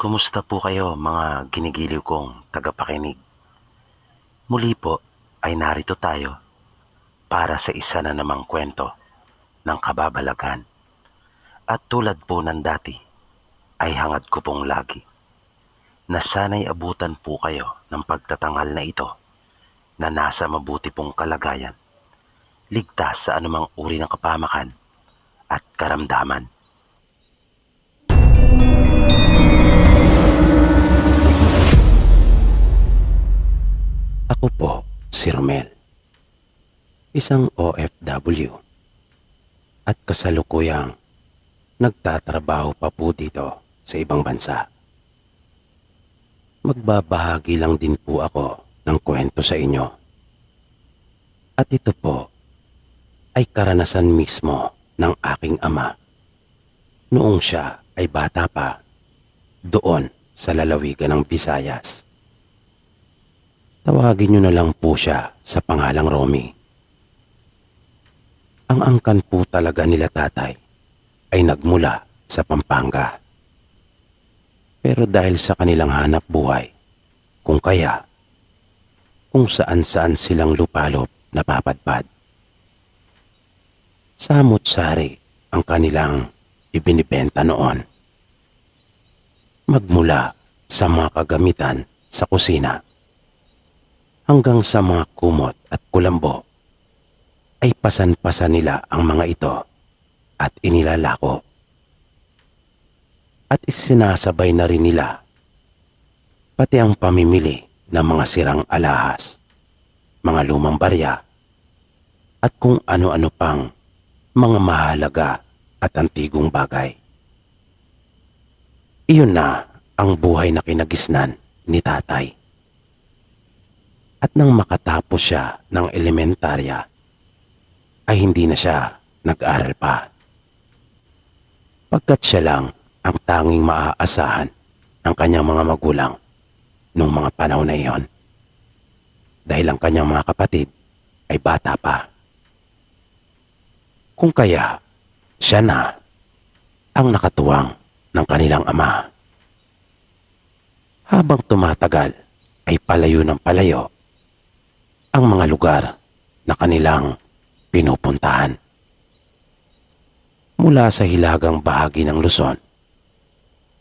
Kumusta po kayo mga ginigiliw kong tagapakinig? Muli po ay narito tayo para sa isa na namang kwento ng kababalagan. At tulad po ng dati ay hangad ko pong lagi na sana'y abutan po kayo ng pagtatanghal na ito na nasa mabuti pong kalagayan, ligtas sa anumang uri ng kapamakan at karamdaman. Ako po si Romel, isang OFW at kasalukuyang nagtatrabaho pa po dito sa ibang bansa. Magbabahagi lang din po ako ng kwento sa inyo. At ito po ay karanasan mismo ng aking ama noong siya ay bata pa doon sa lalawigan ng Visayas. Tawagin niyo na lang po siya sa pangalang Romy. Ang angkan po talaga nila tatay ay nagmula sa Pampanga. Pero dahil sa kanilang hanap buhay, kung saan-saan silang lupalop napapadpad. Samut-sari ang kanilang ibinibenta noon. Magmula sa mga kagamitan sa kusina hanggang sa mga kumot at kulambo, ay pasan-pasan nila ang mga ito at inilalako. At isinasabay na rin nila pati ang pamimili ng mga sirang alahas, mga lumang barya, at kung ano-ano pang mga mahalaga at antigong bagay. Iyon na ang buhay na kinagisnan ni tatay. At nang makatapos siya ng elementarya, ay hindi na siya nag-aral pa. Pagkat siya lang ang tanging maaasahan ng kanyang mga magulang noong mga panahon na iyon. Dahil ang kanyang mga kapatid ay bata pa. Kung kaya, siya na ang nakatuwang ng kanilang ama. Habang tumatagal ay palayo ng palayo ang mga lugar na kanilang pinupuntahan. Mula sa hilagang bahagi ng Luzon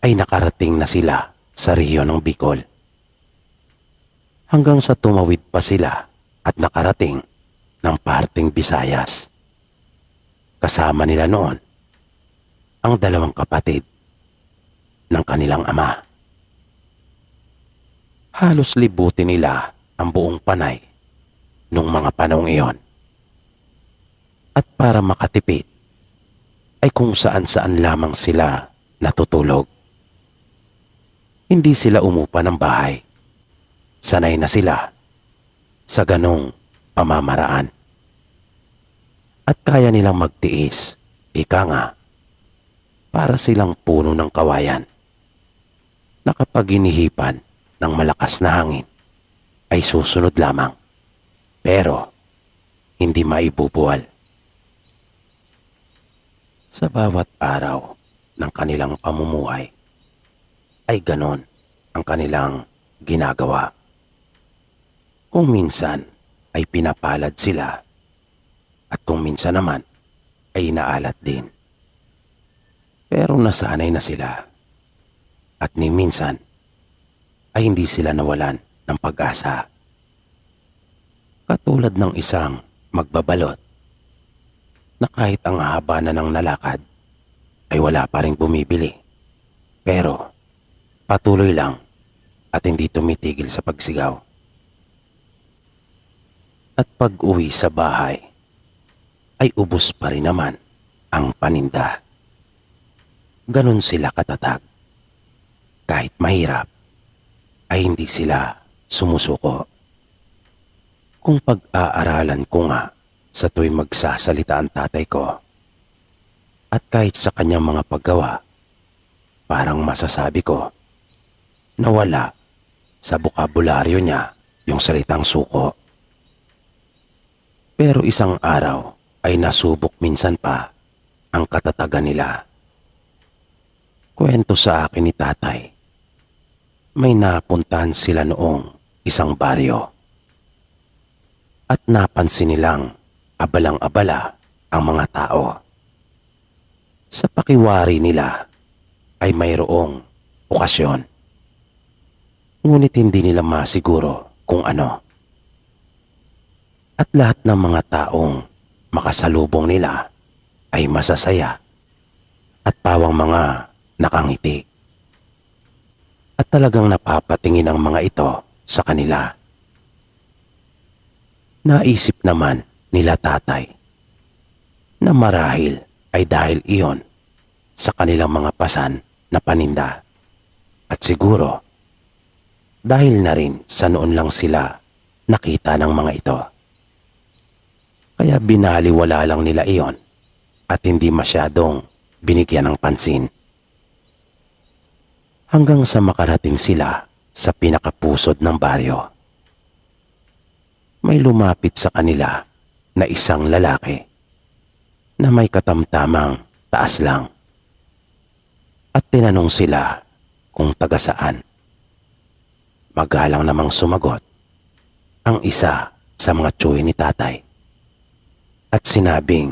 ay nakarating na sila sa rehiyon ng Bicol. Hanggang sa tumawid pa sila at nakarating ng parteng Visayas. Kasama nila noon ang dalawang kapatid ng kanilang ama. Halos libutin nila ang buong Panay nung mga panahong iyon. At para makatipid ay kung saan-saan lamang sila natutulog. Hindi sila umupa ng bahay. Sanay na sila sa ganong pamamaraan. At kaya nilang magtiis, ika nga, para silang puno ng kawayan na kapag inihipan ng malakas na hangin ay susunod lamang. Pero hindi maibubuwal. Sa bawat araw ng kanilang pamumuhay ay ganon ang kanilang ginagawa. Kung minsan ay pinapalad sila at kung minsan naman ay inaalat din. Pero nasanay na sila at ni minsan ay hindi sila nawalan ng pag-asa. Katulad ng isang magbabalot na kahit ang haba na ng nalakad ay wala pa ring bumibili. Pero patuloy lang at hindi tumitigil sa pagsigaw. At pag-uwi sa bahay ay ubos pa rin naman ang paninda. Ganon sila katatag. Kahit mahirap ay hindi sila sumusuko. Kung pag-aaralan ko nga sa tuwing magsasalita ang tatay ko at kahit sa kanyang mga paggawa, parang masasabi ko na wala sa bokabularyo niya yung salitang suko. Pero isang araw ay nasubok minsan pa ang katatagan nila. Kwento sa akin ni tatay may napuntahan sila noong isang baryo. At napansin nilang abalang-abala ang mga tao. Sa pakiwari nila ay mayroong okasyon. Ngunit hindi nila masiguro kung ano. At lahat ng mga taong makasalubong nila ay masasaya at pawang mga nakangiti. At talagang napapatingin ang mga ito sa kanila. Naisip naman nila tatay na marahil ay dahil iyon sa kanilang mga pasan na paninda. At siguro dahil na rin sa noon lang sila nakita ng mga ito. Kaya binaliwala lang nila iyon at hindi masyadong binigyan ng pansin. Hanggang sa makarating sila sa pinakapusod ng baryo. May lumapit sa kanila na isang lalaki na may katamtamang taas lang. At tinanong sila kung taga saan. Magalang namang sumagot ang isa sa mga tsuhi ni tatay. At sinabing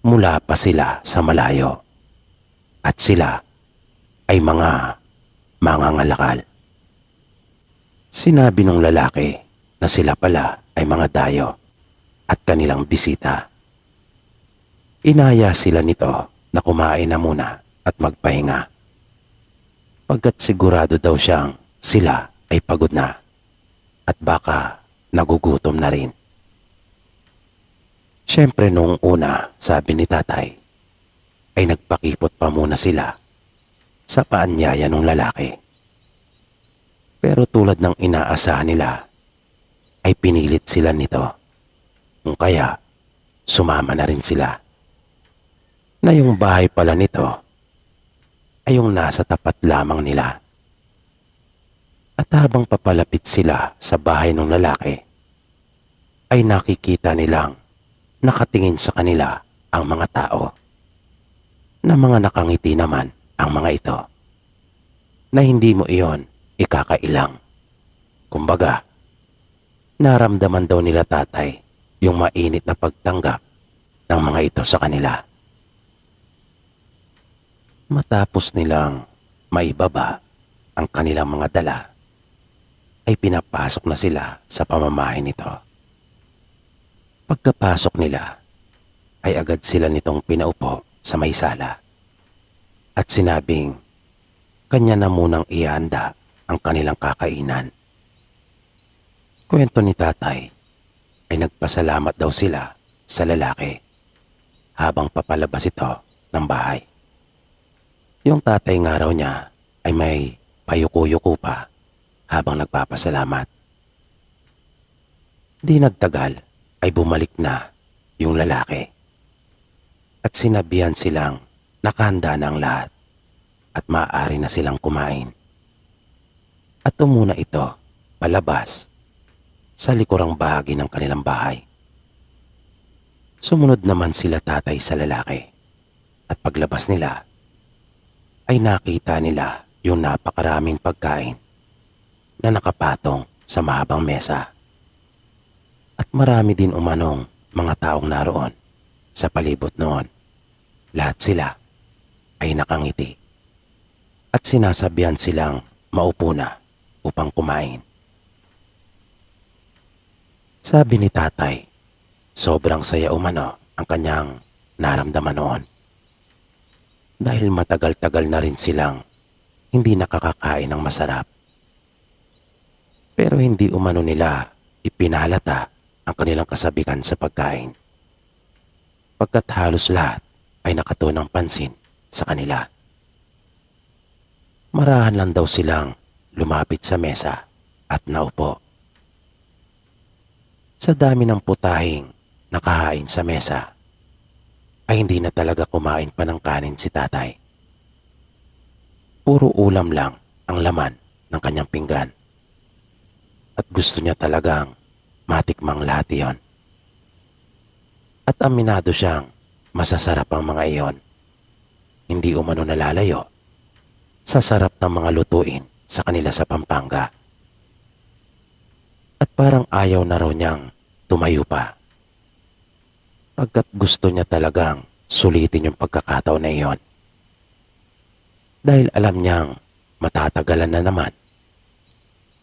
mula pa sila sa malayo at sila ay mga mangangalakal. Sinabi ng lalaki na sila pala ay mga dayo at kanilang bisita. Inaya sila nito na kumain na muna at magpahinga. Pagkat sigurado daw siyang sila ay pagod na at baka nagugutom na rin. Siyempre noong una, sabi ni tatay, ay nagpakipot pa muna sila sa paanyaya ng lalaki. Pero tulad ng inaasahan nila, ay pinilit sila nito. Kung kaya, sumama na rin sila. Na yung bahay pala nito ay yung nasa tapat lamang nila. At habang papalapit sila sa bahay ng lalaki, ay nakikita nilang nakatingin sa kanila ang mga tao. Na mga nakangiti naman ang mga ito. Na hindi mo iyon ikakailang. Kumbaga, naramdaman daw nila tatay yung mainit na pagtanggap ng mga ito sa kanila. Matapos nilang maibaba ang kanilang mga dala, ay pinapasok na sila sa pamamahay nito. Pagkapasok nila, ay agad sila nitong pinaupo sa may sala at sinabing kanya na munang ihanda ang kanilang kakainan. Kwento ni tatay ay nagpasalamat daw sila sa lalaki habang papalabas ito ng bahay. Yung tatay nga raw niya ay may payuko-yuko pa habang nagpapasalamat. Di nagtagal ay bumalik na yung lalaki at sinabihan silang nakahanda na ang lahat at maaari na silang kumain. At umuna ito palabas sa likurang bahagi ng kanilang bahay. Sumunod naman sila tatay sa lalaki at paglabas nila ay nakita nila yung napakaraming pagkain na nakapatong sa mahabang mesa. At marami din umanong mga taong naroon sa palibot noon. Lahat sila ay nakangiti at sinasabihan silang maupo na upang kumain. Sabi ni tatay, sobrang saya umano ang kanyang naramdaman noon. Dahil matagal-tagal na rin silang hindi nakakakain ng masarap. Pero hindi umano nila ipinalata ang kanilang kasabikan sa pagkain. Pagkat halos lahat ay nakatunang pansin sa kanila. Marahan lang daw silang lumapit sa mesa at naupo. Sa dami ng putahing nakahain sa mesa, ay hindi na talaga kumain pa ng kanin si tatay. Puro ulam lang ang laman ng kanyang pinggan. At gusto niya talagang matikmang lahat iyon. At aminado siyang masasarap ang mga iyon. Hindi umano nalalayo sa sarap ng mga lutuin sa kanila sa Pampanga. At parang ayaw na raw niyang tumayo pa. Pagkat gusto niya talagang sulitin yung pagkakataon na iyon. Dahil alam niyang matatagalan na naman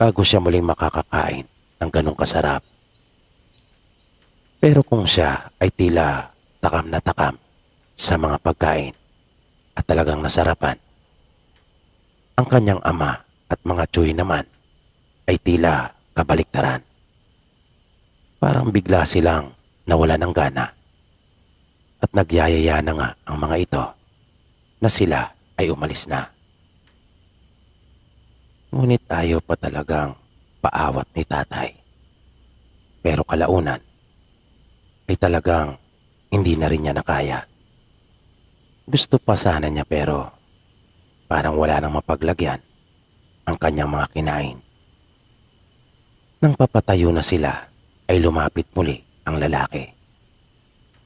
bago siya muling makakakain ng ganong kasarap. Pero kung siya ay tila takam na takam sa mga pagkain at talagang nasarapan, ang kanyang ama at mga tsuy naman ay tila kabaliktaran. Parang bigla silang nawala ng gana at nagyayaya na nga ang mga ito na sila ay umalis na. Ngunit ayaw pa talagang paawat ni tatay. Pero kalaunan ay talagang hindi na rin niya nakaya. Gusto pa sana niya pero parang wala nang mapaglagyan ang kanyang mga kinain. Nang papatayo na sila ay lumapit muli ang lalaki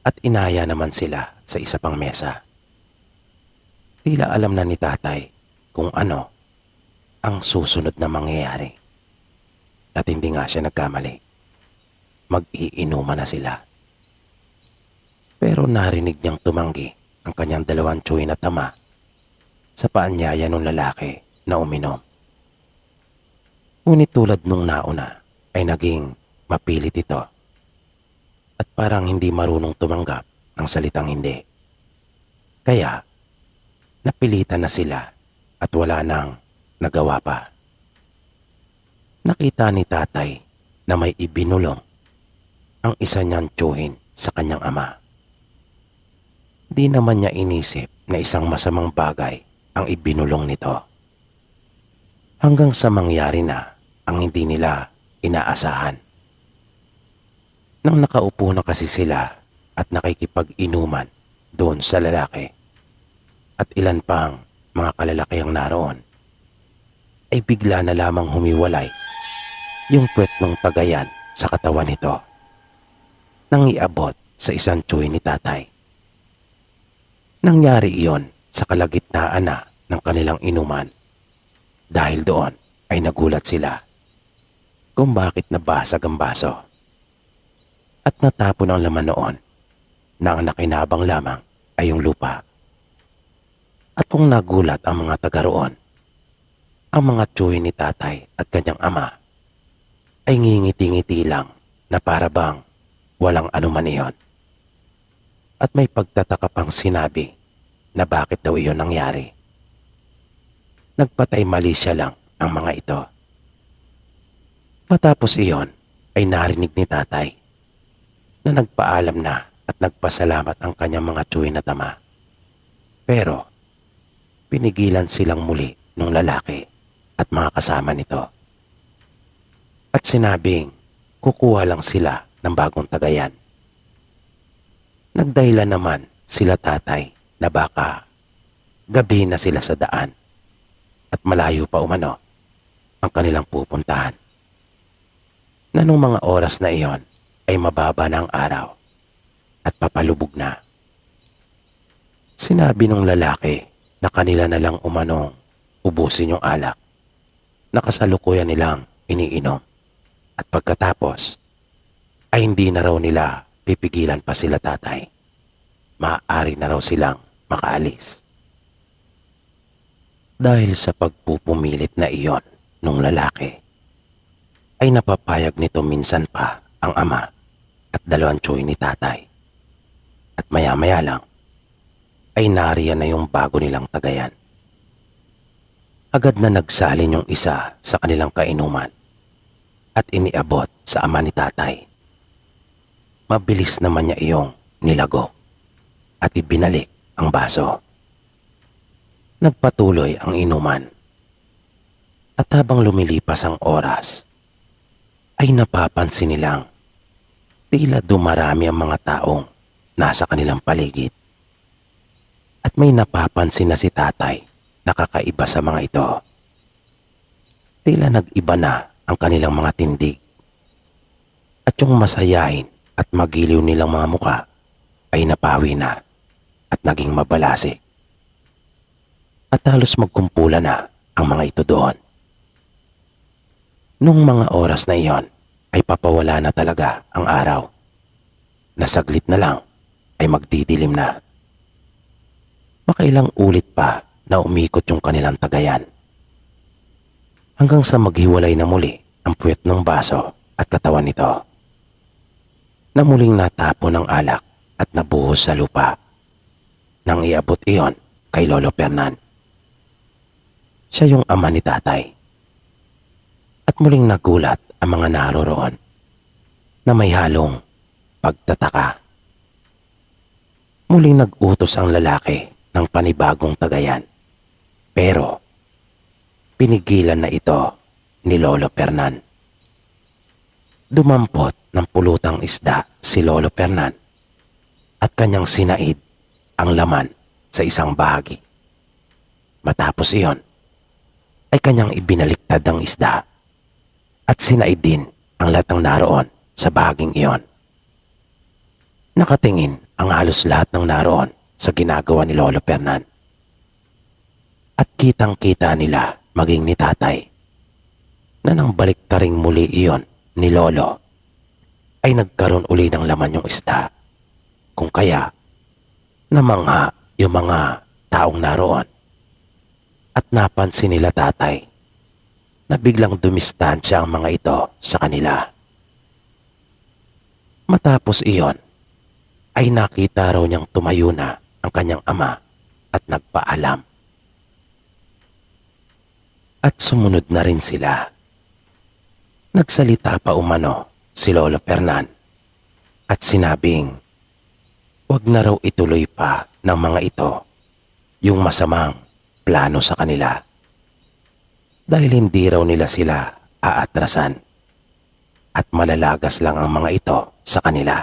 at inaya naman sila sa isa pang mesa. Tila alam na ni tatay kung ano ang susunod na mangyayari at hindi nga siya nagkamali. Mag-iinuman na sila. Pero narinig niyang tumanggi ang kanyang dalawang tsuy na tama sa paanyaya ng lalaki na uminom. Ngunit tulad nung nauna ay naging mapilit ito at parang hindi marunong tumanggap ng salitang hindi. Kaya napilitan na sila at wala nang nagawa pa. Nakita ni tatay na may ibinulong ang isa niyang tsuhin sa kanyang ama. Di naman niya inisip na isang masamang bagay ang ibinulong nito. Hanggang sa mangyari na ang hindi nila inaasahan. Nang nakaupo na kasi sila at nakikipag-inuman doon sa lalaki at ilan pang mga kalalaki ang naroon, ay bigla na lamang humiwalay yung puwet ng tagayan sa katawan nito nang iabot sa isang tsuy ni tatay. Nangyari iyon sa kalagitnaan na ng kanilang inuman. Dahil doon ay nagulat sila kung bakit nabasag ang baso at natapon ang laman noon na ang nakinabang lamang ay yung lupa. At kung nagulat ang mga taga roon, ang mga tsuy ni tatay at kanyang ama ay ngingiti-ngiti lang na para bang walang anuman iyon. At may pagtataka pang sinabi na bakit daw iyon nangyari. Nagpatay mali siya lang ang mga ito. Matapos iyon ay narinig ni tatay na nagpaalam na at nagpasalamat ang kanyang mga tsuy na tama. Pero pinigilan silang muli ng lalaki at mga kasama nito. At sinabing kukuha lang sila ng bagong tagayan. Nagdahilan naman sila tatay na baka gabi na sila sa daan at malayo pa umano ang kanilang pupuntahan. Na nung mga oras na iyon ay mababa na ang araw at papalubog na. Sinabi nung lalaki na kanila na lang umanong ubusin yung alak na kasalukuyan nilang iniinom at pagkatapos ay hindi na raw nila pipigilan pa sila tatay. Maaari na raw silang makaalis. Dahil sa pagpupumilit na iyon nung lalaki, ay napapayag nito minsan pa ang ama at dalawang tsuy ni tatay. At maya-maya lang, ay nariyan na yung bago nilang tagayan. Agad na nagsalin yung isa sa kanilang kainuman at iniabot sa ama ni tatay. Mabilis naman niya iyong nilago at ibinalik ang baso. Nagpatuloy ang inuman. At habang lumilipas ang oras, ay napapansin nilang tila dumarami ang mga taong nasa kanilang paligid. At may napapansin na si tatay na kakaiba sa mga ito. Tila nag-iba na ang kanilang mga tindig. At yung masayahin at magiliw nilang mga muka ay napawi na at naging mabalasik. At halos magkumpulan na ang mga ito doon Nung mga oras na iyon ay papawala na talaga ang araw. Nasaglit na lang ay magdidilim na. Makailang ulit pa na umikot yung kanilang tagayan. Hanggang sa maghiwalay na muli ang puwet ng baso at katawan nito. Na muling natapo ng alak at nabuhos sa lupa. Nang iabot iyon kay Lolo Fernan. Siya yung ama ni tatay. At muling nagulat ang mga naroroon na may halong pagtataka. Muling nag-utos ang lalaki ng panibagong tagayan. Pero pinigilan na ito ni Lolo Fernan. Dumampot ng pulutang isda si Lolo Fernan at kanyang sinaid ang laman sa isang bahagi. Matapos iyon ay kanyang ibinaliktad ang isda at sinaid din ang lahat ng naroon sa bahaging iyon. Nakatingin ang halos lahat ng naroon sa ginagawa ni Lolo Fernan. At kitang-kita nila maging ni tatay na nang baliktaring muli iyon ni Lolo ay nagkaroon uli ng laman yung isda. Kung kaya namangha yung mga taong naroon at napansin nila tatay na biglang dumistansya ang mga ito sa kanila. Matapos iyon ay nakita raw niyang tumayo na ang kanyang ama at nagpaalam. At sumunod na rin sila. Nagsalita pa umano si Lolo Fernan at sinabing wag na raw ituloy pa ng mga ito yung masamang plano sa kanila dahil hindi raw nila sila aatrasan at malalagas lang ang mga ito sa kanila.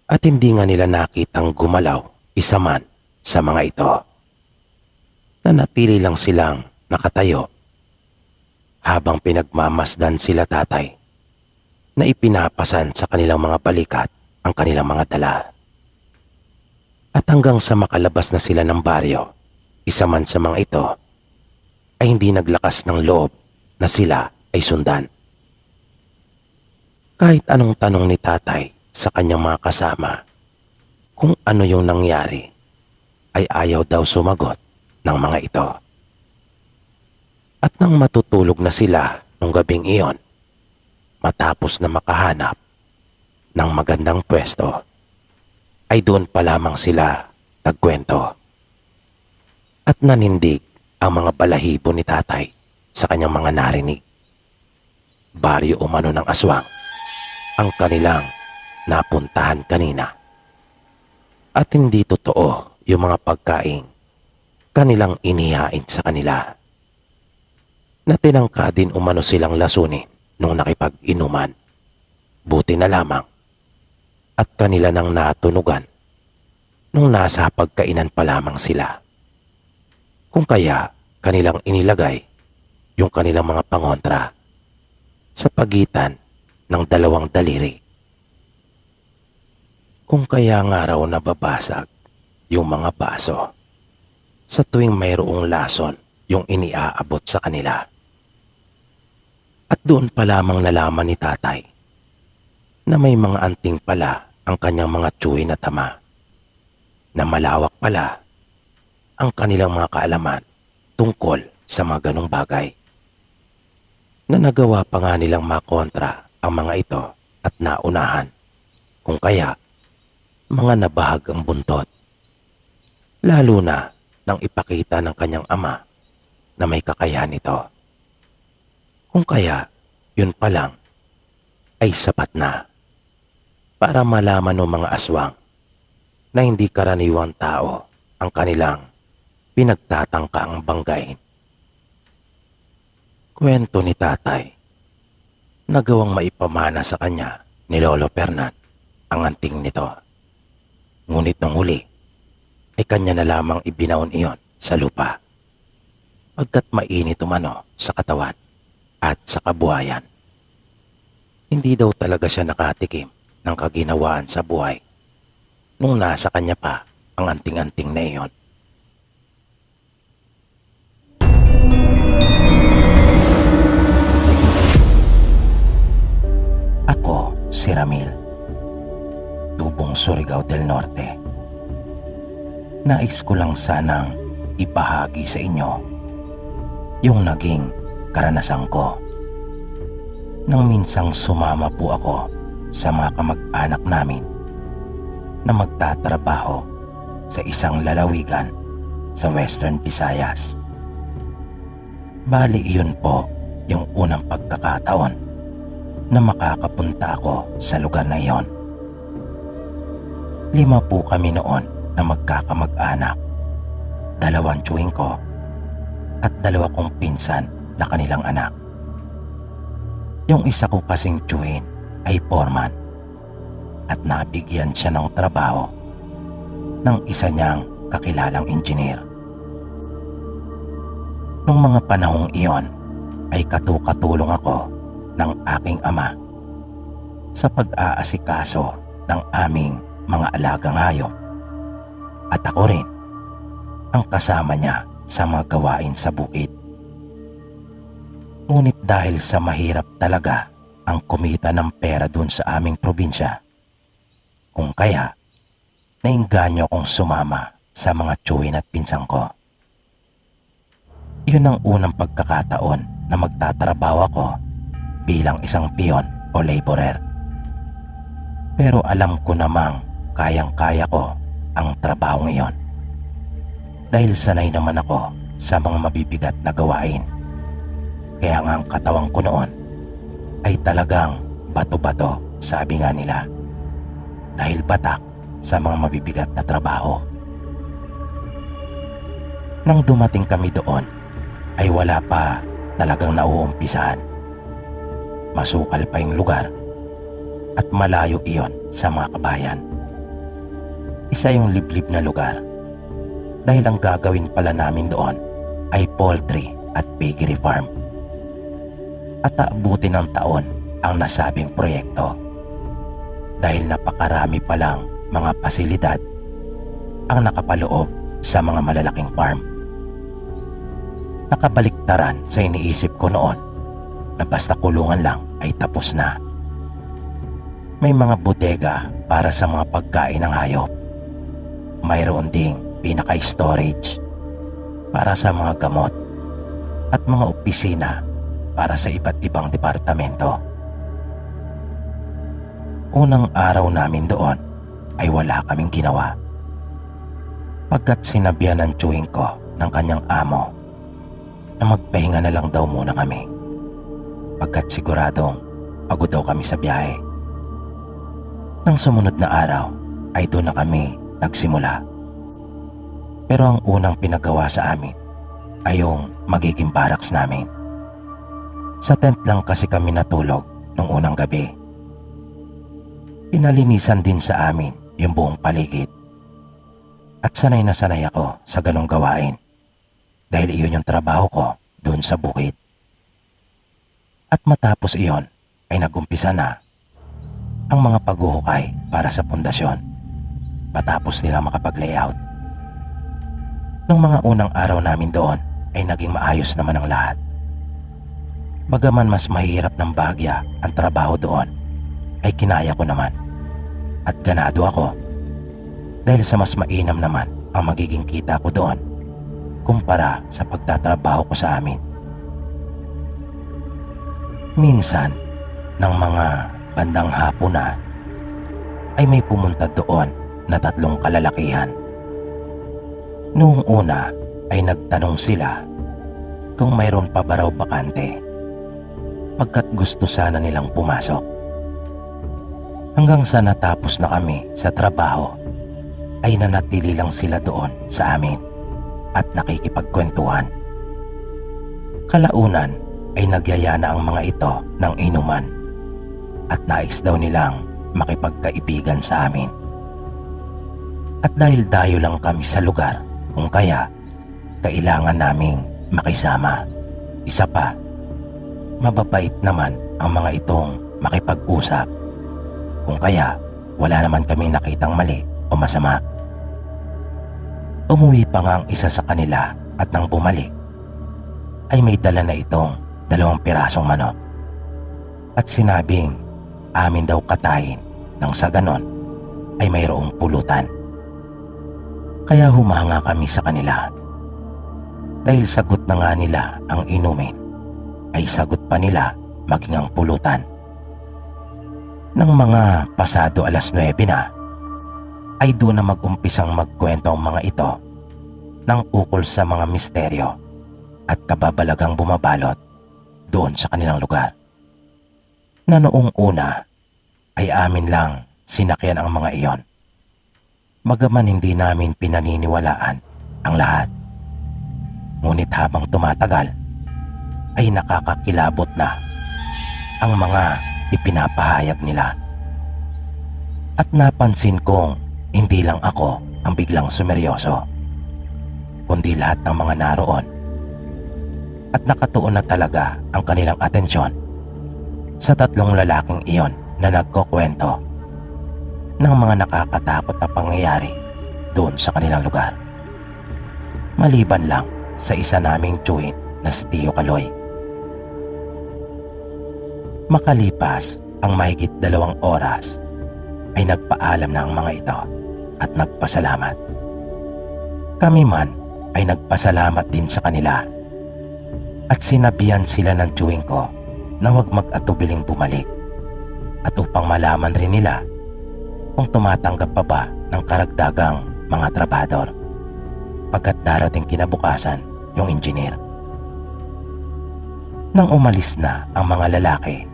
At hindi nga nila nakitang gumalaw isa man sa mga ito. Nanatili lang silang nakatayo habang pinagmamasdan sila tatay na ipinapasan sa kanilang mga balikat ang kanilang mga dala. At hanggang sa makalabas na sila ng baryo, isa man sa mga ito ay hindi naglakas ng loob na sila ay sundan. Kahit anong tanong ni tatay sa kanyang mga kasama kung ano yung nangyari, ay ayaw daw sumagot ng mga ito. At nang matutulog na sila nung gabing iyon, matapos na makahanap ng magandang pwesto, ay doon pa lamang sila nagkwento. At nanindig ang mga balahibo ni tatay sa kanyang mga narinig. Baryo umano ng aswang ang kanilang napuntahan kanina. At hindi totoo yung mga pagkain kanilang inihain sa kanila. Na tinangka din umano silang lasunin nung nakipag-inuman. Buti na lamang at kanila nang natunugan nung nasa pagkainan pa lamang sila. Kung kaya kanilang inilagay yung kanilang mga pangontra sa pagitan ng dalawang daliri. Kung kaya nga raw nababasag yung mga baso sa tuwing mayroong lason yung iniaabot sa kanila. At doon pa lamang nalaman ni tatay na may mga anting pala ang kanyang mga tsuy na tama, na malawak pala ang kanilang mga kaalaman tungkol sa mga ganong bagay, na nagawa pa nga nilang makontra ang mga ito at naunahan, kung kaya mga nabahag ang buntot, lalo na nang ipakita ng kanyang ama na may kakayahan ito. Kung kaya, yun pa lang ay sapat na para malaman ng mga aswang na hindi karaniwang tao ang kanilang pinagtatangkaang banggain. Kwento ni tatay, nagawang maipamana sa kanya ni Lolo Fernan ang anting nito. Ngunit nung huli ay kanya na lamang ibinaon iyon sa lupa pagkat mainit umano sa katawan at sa kabuhayan. Hindi daw talaga siya nakatikim ng kaginawaan sa buhay nung nasa kanya pa ang anting-anting na iyon. si Ramil, tubong Surigao del Norte. Nais ko lang sanang ibahagi sa inyo yung naging karanasan ko nang minsang sumama po ako sa mga kamag-anak namin na magtatrabaho sa isang lalawigan sa Western Visayas. Bali iyon po yung unang pagkakataon na makakapunta ako sa lugar na iyon. 5 po kami noon na magkakamag-anak, 2 tiyuhin ko at 2 kong pinsan na kanilang anak. Yung isa ko kasing tiyuhin ay foreman at nabigyan siya ng trabaho ng isa niyang kakilalang engineer. Nung mga panahong iyon ay katukatulong ako ng aking ama sa pag-aasikaso ng aming mga alagang hayop at ako rin ang kasama niya sa mga gawain sa bukid. Ngunit dahil sa mahirap talaga ang kumita ng pera dun sa aming probinsya, kung kaya nainganyo kong sumama sa mga tiyuhin at pinsang ko. Iyon ang unang pagkakataon na magtatrabaho ako bilang isang piyon o laborer. Pero alam ko namang kayang-kaya ko ang trabaho ngayon dahil sanay naman ako sa mga mabibigat na gawain. Kaya nga ang katawan ko noon ay talagang bato-bato, sabi nga nila, dahil batak sa mga mabibigat na trabaho. Nang dumating kami doon ay wala pa talagang nauumpisahan. Masukal pa yung lugar at malayo iyon sa mga kabayan. Isa yung liblib na lugar dahil ang gagawin pala namin doon ay poultry at piggery farm. At aabutin ng taon ang nasabing proyekto dahil napakarami palang mga pasilidad ang nakapaloob sa mga malalaking farm. Nakabaliktaran sa iniisip ko noon na basta kulungan lang ay tapos na. May mga bodega para sa mga pagkain ng hayop. Mayroon ding pinaka-storage para sa mga gamot at mga opisina para sa iba't ibang departamento. Unang araw namin doon ay wala kaming ginawa. Pagkat sinabihan ng tiyuhin ko ng kanyang amo na magpahinga na lang daw muna kami pagkat siguradong pagod daw kami sa biyahe. Nang sumunod na araw ay doon na kami nagsimula. Pero ang unang pinagawa sa amin ay yung magiging barracks namin. Sa tent lang kasi kami natulog nung unang gabi. Pinalinisan din sa amin yung buong paligid. At sanay na sanay ako sa ganong gawain dahil iyon yung trabaho ko doon sa bukid. At matapos iyon ay nagumpisa na ang mga paghuhukay para sa pundasyon matapos nila makapag-layout. Nung mga unang araw namin doon ay naging maayos naman ang lahat. Bagaman mas mahirap ng bahagya ang trabaho doon, ay kinaya ko naman at ganado ako dahil sa mas mainam naman ang magiging kita ko doon kumpara sa pagtatrabaho ko sa amin. Minsan, ng mga bandang hapon na, ay may pumunta doon na 3 kalalakihan. Noong una ay nagtanong sila kung mayroon pa ba raw bakante pagkat gusto sana nilang pumasok. Hanggang sa natapos na kami sa trabaho ay nanatili lang sila doon sa amin at nakikipagkwentuhan. Kalaunan ay nagyaya na ang mga ito ng inuman at nais daw nilang makipagkaibigan sa amin. At dahil dayo lang kami sa lugar, kung kaya kailangan naming makisama. Isa pa, mababait naman ang mga itong makipag-usap. Kung kaya wala naman kaming nakitang mali o masama. Umuwi pa nga ang isa sa kanila at nang bumalik ay may dala na itong 2 pirasong manok at sinabing amin daw katayin nang sa ganon ay mayroong pulutan. Kaya humanga kami sa kanila. Dahil sagot na nga nila ang inumin, ay sagot pa nila maging ang pulutan. Nang mga pasado 9:00 na, ay doon na mag-umpisang magkwento ang mga ito ng ukol sa mga misteryo at kababalagang bumabalot doon sa kanilang lugar. Na noong una ay amin lang sinakyan ang mga iyon. Bagaman hindi namin pinaniniwalaan ang lahat. Ngunit habang tumatagal ay nakakakilabot na ang mga ipinapahayag nila. At napansin kong hindi lang ako ang biglang sumeryoso, kundi lahat ng mga naroon. At nakatuon na talaga ang kanilang atensyon sa 3 lalaking iyon na nagkukwento ng mga nakakatakot na pangyayari doon sa kanilang lugar. Maliban lang sa isa naming tiyuhin na si Tio Kaloy. Makalipas ang mahigit 2 oras ay nagpaalam na ang mga ito at nagpasalamat. Kami man ay nagpasalamat din sa kanila at sinabihan sila ng tiyuhin ko na huwag mag-atubiling bumalik at upang malaman rin nila kung tumatanggap pa ba ng karagdagang mga trabador pagkat darating kinabukasan yung engineer. Nang umalis na ang mga lalaki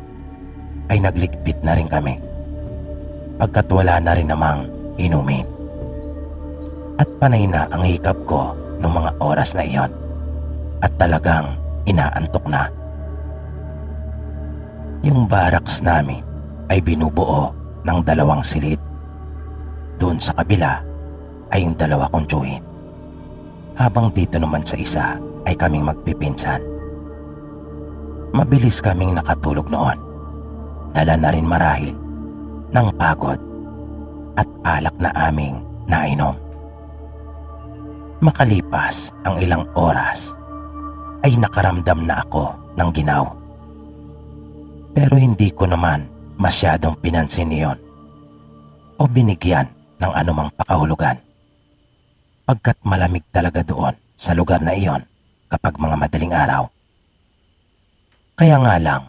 ay nagligpit na rin kami pagkat wala na rin namang inumin. At panay na ang hikap ko noong mga oras na iyon at talagang inaantok na. Yung barracks namin ay binubuo ng 2 silid. Doon sa kabila ay yung 2 kong tiyuhin. Habang dito naman sa isa ay kaming magpipinsan. Mabilis kaming nakatulog noon. Dala na rin marahil ng pagod at alak na aming nainom. Makalipas ang ilang oras ay nakaramdam na ako ng ginaw. Pero hindi ko naman masyadong pinansin iyon o binigyan ng anumang pakahulugan pagkat malamig talaga doon sa lugar na iyon kapag mga madaling araw. Kaya nga lang,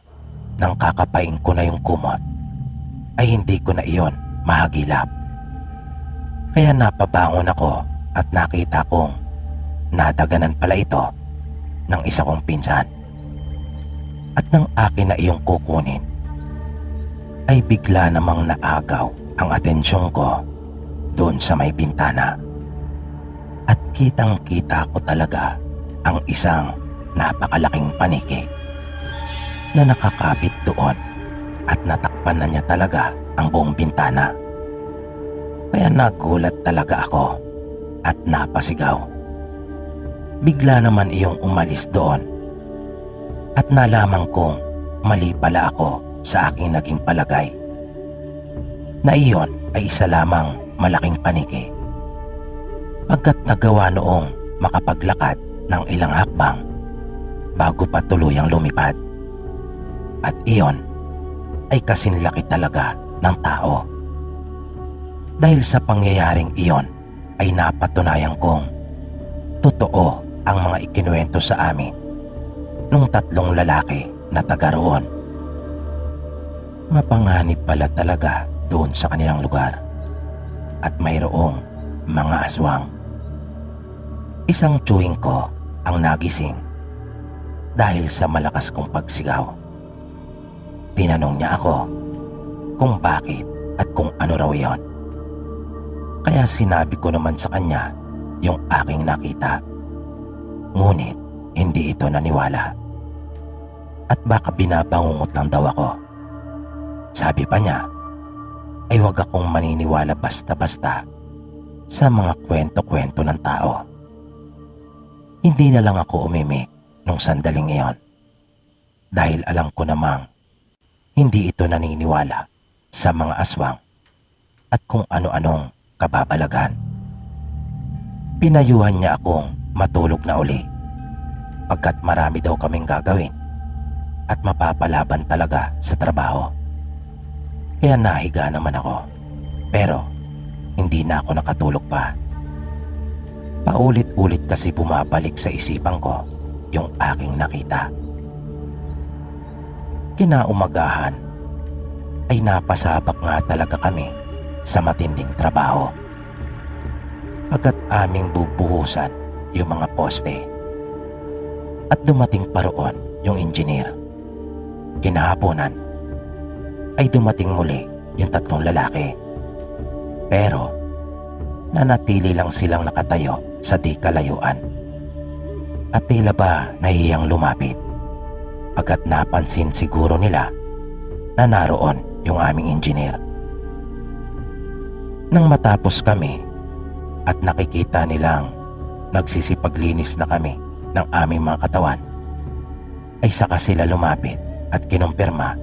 nang kakapain ko na yung kumot, ay hindi ko na iyon mahagilap. Kaya napabangon ako at nakita kong nadaganan pala ito ng isa kong pinsan. At nang akin na iyong kukunin, ay bigla namang naagaw ang atensyon ko doon sa may bintana. At kitang-kita ko talaga ang isang napakalaking paniki na nakakapit doon at natakpan na niya talaga ang buong bintana. Kaya nagulat talaga ako at napasigaw. Bigla naman iyong umalis doon at nalaman kong mali pala ako sa aking naging palagay na iyon ay isa lamang malaking paniki pagkat nagawa noong makapaglakad ng ilang hakbang bago pa tuluyang lumipad. At iyon ay kasinlaki talaga ng tao. Dahil sa pangyayaring iyon ay napatunayan kong totoo ang mga ikinuwento sa amin nung 3 lalaki na taga roon. Mapanganib pala talaga doon sa kanilang lugar at mayroong mga aswang. Isang tiyuhin ko ang nagising dahil sa malakas kong pagsigaw. Tinanong niya ako kung bakit at kung ano raw yon. Kaya sinabi ko naman sa kanya yung aking nakita. Ngunit hindi ito naniwala. At baka binabangungot lang daw ako. Sabi pa niya ay huwag akong maniniwala basta-basta sa mga kwento-kwento ng tao. Hindi na lang ako umimik nung sandaling iyon dahil alam ko namang hindi ito naniniwala sa mga aswang at kung ano-anong kababalagan. Pinayuhan niya akong matulog na uli pagkat marami daw kaming gagawin at mapapalaban talaga sa trabaho. Kaya nahiga naman ako. Pero hindi na ako nakatulog pa. Paulit-ulit kasi bumabalik sa isipan ko yung aking nakita. Kinaumagahan ay napasabak nga talaga kami sa matinding trabaho. Pagkat aming bubuhusan yung mga poste. At dumating pa roon yung engineer. Kinahaponan ay dumating muli yung 3 lalaki. Pero nanatili lang silang nakatayo sa di kalayuan. At tila ba nahihiyang lumapit. Pagkat napansin siguro nila na naroon yung aming engineer. Nang matapos kami at nakikita nilang nagsisipaglinis na kami ng aming mga katawan, ay saka sila lumapit at kinumpirma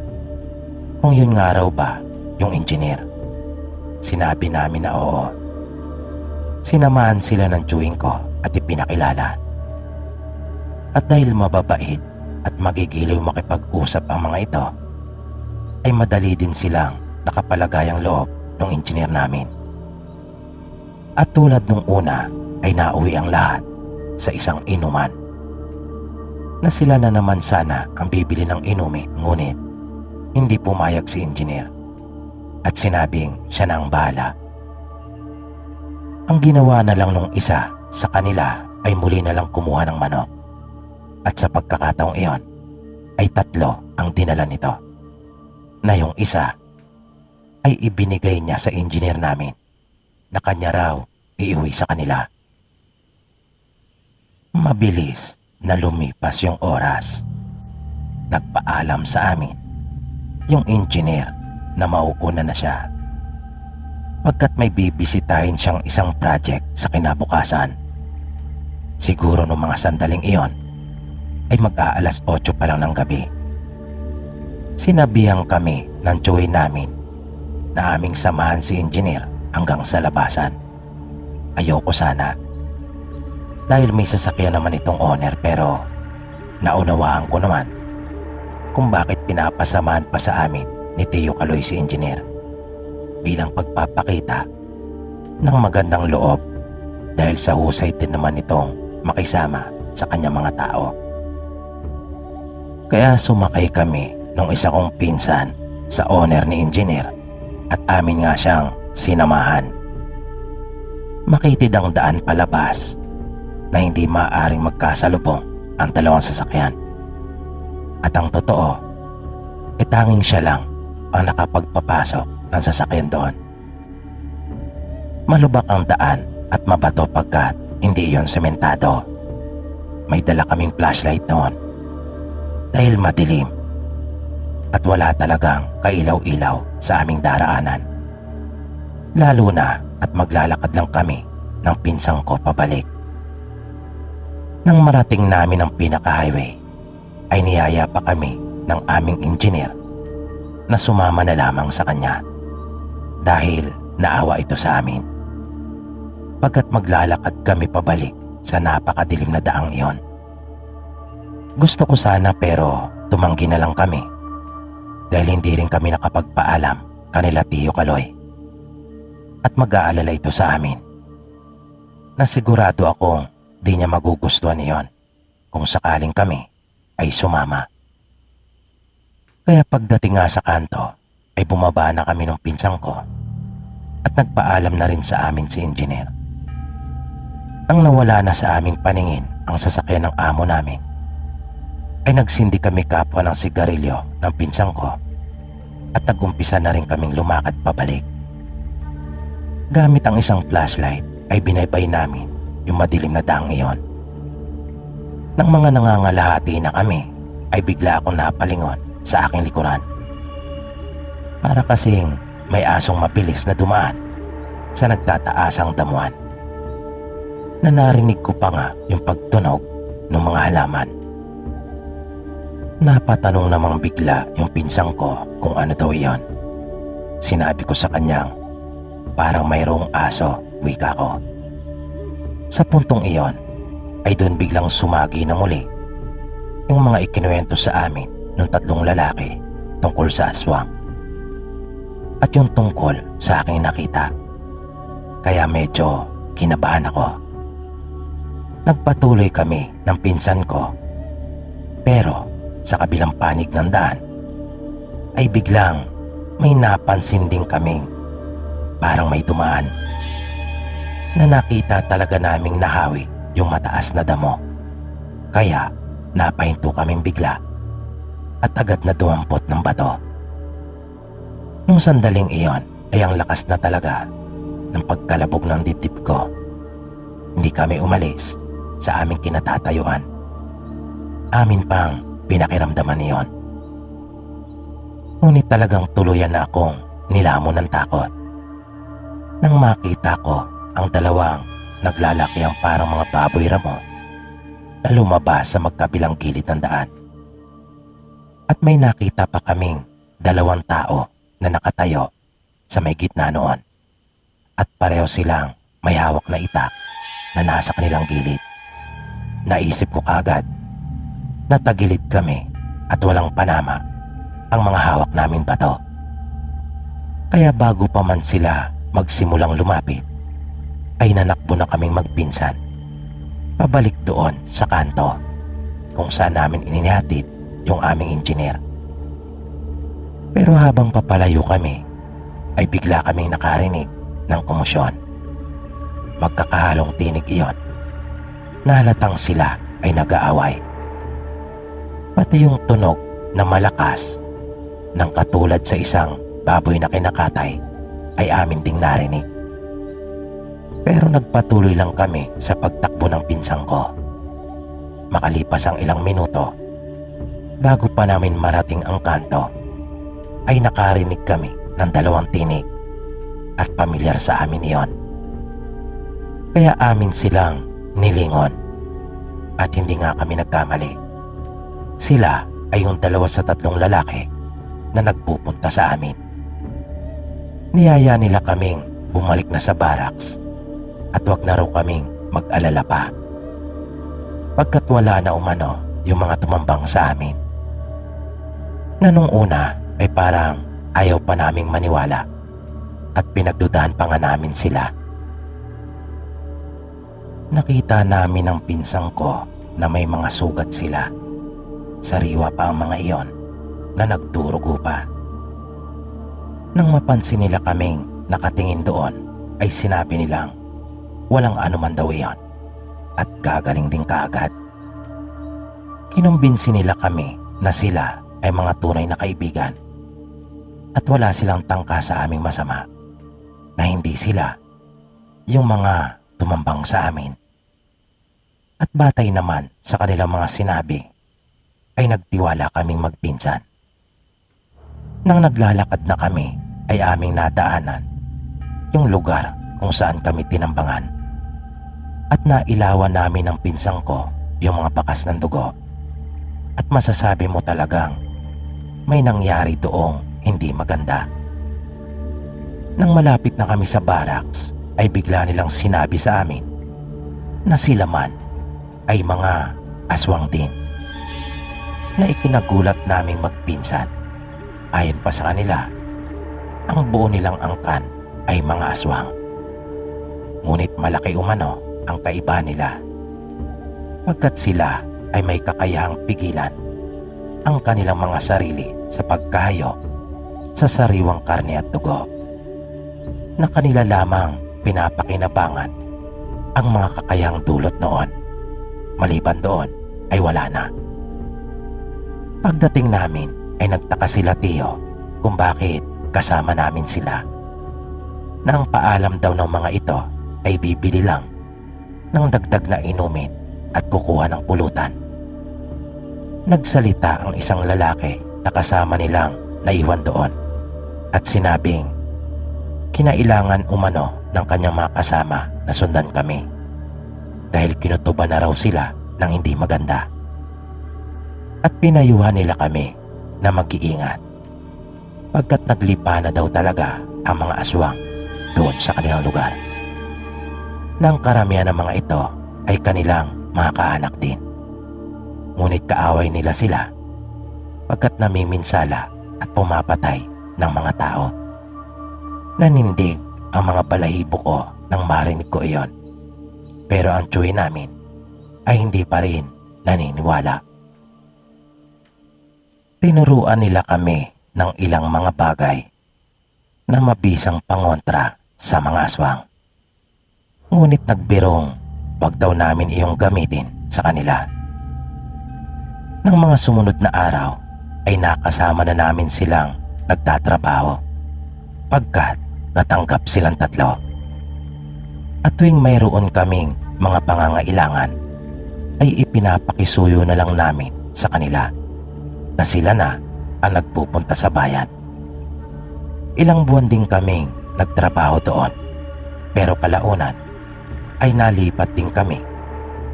kung yun nga raw ba yung engineer. Sinabi namin na oo. Sinamahan sila ng chewing ko at ipinakilala. At dahil mababait at magigiliw makipag-usap ang mga ito, ay madali din silang nakapalagayang loob ng engineer namin. At tulad nung una ay nauwi ang lahat sa isang inuman. Na sila na naman sana ang bibili ng inumin, ngunit hindi pumayag si engineer at sinabing siya na ang bahala. Ang ginawa na lang nung isa sa kanila ay muli na lang kumuha ng manok. At sa pagkakataong iyon ay 3 ang dinala nito. Na yung isa ay ibinigay niya sa engineer namin na kanya raw iuwi sa kanila. Mabilis na lumipas yung oras. Nagpaalam sa amin yung engineer na mauuna na siya. Pagkat may bibisitahin siyang isang project sa kinabukasan. Siguro nung mga sandaling iyon ay mag-aalas 8 pa lang ng gabi. Sinabihan kami ng joey namin na aming samahan si engineer hanggang sa labasan. Ayoko sana. Dahil may sasakyan naman itong owner, pero naunawaan ko naman kung bakit pinapasamahan pa sa amin ni Tio Kaloy si engineer. Bilang pagpapakita ng magandang loob dahil sa husay din naman itong makisama sa kanyang mga tao. Kaya sumakay kami nung isa kong pinsan sa owner ni engineer at amin nga siyang sinamahan. Makitid ang daan palabas na hindi maaaring magkasalubong ang 2 sasakyan. At ang totoo, tanging siya lang ang nakapagpapasok ng sasakyan doon. Malubak ang daan at mabato pagkat hindi iyon sementado. May dala kaming flashlight noon dahil madilim at wala talagang kailaw-ilaw sa aming daraanan. Lalo na at maglalakad lang kami ng pinsang ko pabalik. Nang marating namin ang pinaka-highway, ay niyaya pa kami ng aming engineer na sumama na lamang sa kanya dahil naawa ito sa amin. Pagkat maglalakad kami pabalik sa napakadilim na daang iyon. Gusto ko sana pero tumanggi na lang kami dahil hindi rin kami nakapagpaalam kanila Tio Kaloy. At mag-aalala ito sa amin na sigurado akong di niya magugustuhan iyon kung sakaling kami ay sumama. Kaya pagdating nga sa kanto ay bumaba na kami ng pinsang ko at nagpaalam na rin sa amin si engineer. Nang nawala na sa aming paningin ang sasakyan ng amo namin, ay nagsindi kami kapwa ng sigarilyo ng pinsang ko at nagumpisa na rin kaming lumakad pabalik. Gamit ang isang flashlight ay binaybay namin yung madilim na daang iyon. Nang mga nangangalahati na kami ay bigla akong napalingon sa aking likuran. Para kasing may asong mabilis na dumaan sa nagtataasang damuhan. Na narinig ko pa nga yung pagtunog ng mga halaman. Napatanong namang bigla yung pinsang ko kung ano daw iyon. Sinabi ko sa kanyang parang mayroong aso, wika ko. Sa puntong iyon ay doon biglang sumagi na muli yung mga ikinuwento sa amin ng 3 lalaki tungkol sa aswang. at yung tungkol sa aking nakita. Kaya medyo kinabahan ako. Nagpatuloy kami ng pinsan ko, pero sa kabilang panig ng daan ay biglang may napansin din kaming parang may dumaan na nakita talaga naming nahawi yung mataas na damo. Kaya napahinto kaming bigla at agad na dumampot ng bato. Nung sandaling iyon ay ang lakas na talaga ng pagkalabog ng dibdib ko. Hindi kami umalis sa aming kinatatayuan. Amin pang pinakiramdaman iyon. Ngunit talagang tuluyan na akong nilamon ng takot nang makita ko ang dalawang naglalaki ang parang mga baboy ramo na lumabas sa magkabilang gilid ng daan. At may nakita pa kaming dalawang tao na nakatayo sa may gitna noon, at pareho silang may hawak na itak na nasa kanilang gilid. Naisip ko kagad na tagilid kami at walang panama ang mga hawak naming bato. Kaya bago pa man sila magsimulang lumapit ay nanakbo na kaming magpinsan pabalik doon sa kanto kung saan namin inihatid yung aming engineer. Pero habang papalayo kami ay bigla kaming nakarinig ng komosyon. Magkakahalong tinig iyon na halatang sila ay nag-aaway. Pati yung tunog na malakas ng katulad sa isang baboy na kinakatay ay amin ding narinig. Pero nagpatuloy lang kami sa pagtakbo ng pinsang ko. Makalipas ang ilang minuto, bago pa namin marating ang kanto, ay nakarinig kami ng dalawang tinig at pamilyar sa amin iyon. Kaya amin silang nilingon at hindi nga kami nagkamali. Sila ay yung 2 sa 3 lalaki na nagpupunta sa amin. Niyaya nila kaming bumalik na sa barracks at wag na raw kaming mag-alala pa, pagkat wala na umano yung mga tumambang sa amin, na nung una ay parang ayaw pa naming maniwala at pinagdudahan pa nga namin sila. Nakita namin ang pinsang ko na may mga sugat sila. Sariwa pa ang mga iyon na nagdurugo pa. Nang mapansin nila kaming nakatingin doon ay sinabi nilang walang anuman daw iyon at gagaling din kaagad. Kinumbinsi nila kami na sila ay mga tunay na kaibigan at wala silang tangka sa aming masama, na hindi sila yung mga tumambang sa amin. At batay naman sa kanilang mga sinabi ay nagtiwala kaming magpinsan. Nang naglalakad na kami ay aming nadaanan yung lugar kung saan kami tinambangan, at nailawan namin ng pinsang ko yung mga bakas ng dugo. At masasabi mo talagang may nangyari doong hindi maganda. Nang malapit na kami sa barracks ay bigla nilang sinabi sa amin na sila man ay mga aswang din, na ikinagulat naming magpinsan. Ayon pa sa kanila, ang buo nilang angkan ay mga aswang. Ngunit malaki umano ang kaiba nila, pagkat sila ay may kakayahang pigilan ang kanilang mga sarili sa pagkahayo sa sariwang karne at dugo, na kanila lamang pinapakinabangan ang mga kakayahang dulot noon. Maliban doon ay wala na. Pagdating namin ay nagtaka sila Tio kung bakit kasama namin sila, na ang paalam daw ng mga ito ay bibili lang ng dagdag na inumin at kukuha ng pulutan. Nagsalita ang isang lalaki na kasama nilang naiwan doon at sinabing kinailangan umano ng kanyang mga kasama na sundan kami dahil kinutuban na raw sila ng hindi maganda, at pinayuhan nila kami na mag-iingat pagkat naglipa na daw talaga ang mga aswang doon sa kanilang lugar. Nang karamihan ng mga ito ay kanilang mga kaanak din. Ngunit kaaway nila sila pagkat namiminsala at pumapatay ng mga tao. Nanindig ang mga balahibo ko nang marinig ko iyon. Pero ang tsuhi namin ay hindi pa rin naniniwala. Tinuruan nila kami ng ilang mga bagay na mabisang pangontra sa mga aswang. Ngunit nagbirong wag daw namin iyong gamitin sa kanila. Nang mga sumunod na araw ay nakasama na namin silang nagtatrabaho pagkat natanggap silang 3. At tuwing mayroon kaming mga pangangailangan ay ipinapakisuyo na lang namin sa kanila na sila na ang nagpupunta sa bayan. Ilang buwan din kaming nagtrabaho doon, pero kalaunan ay nalipat din kami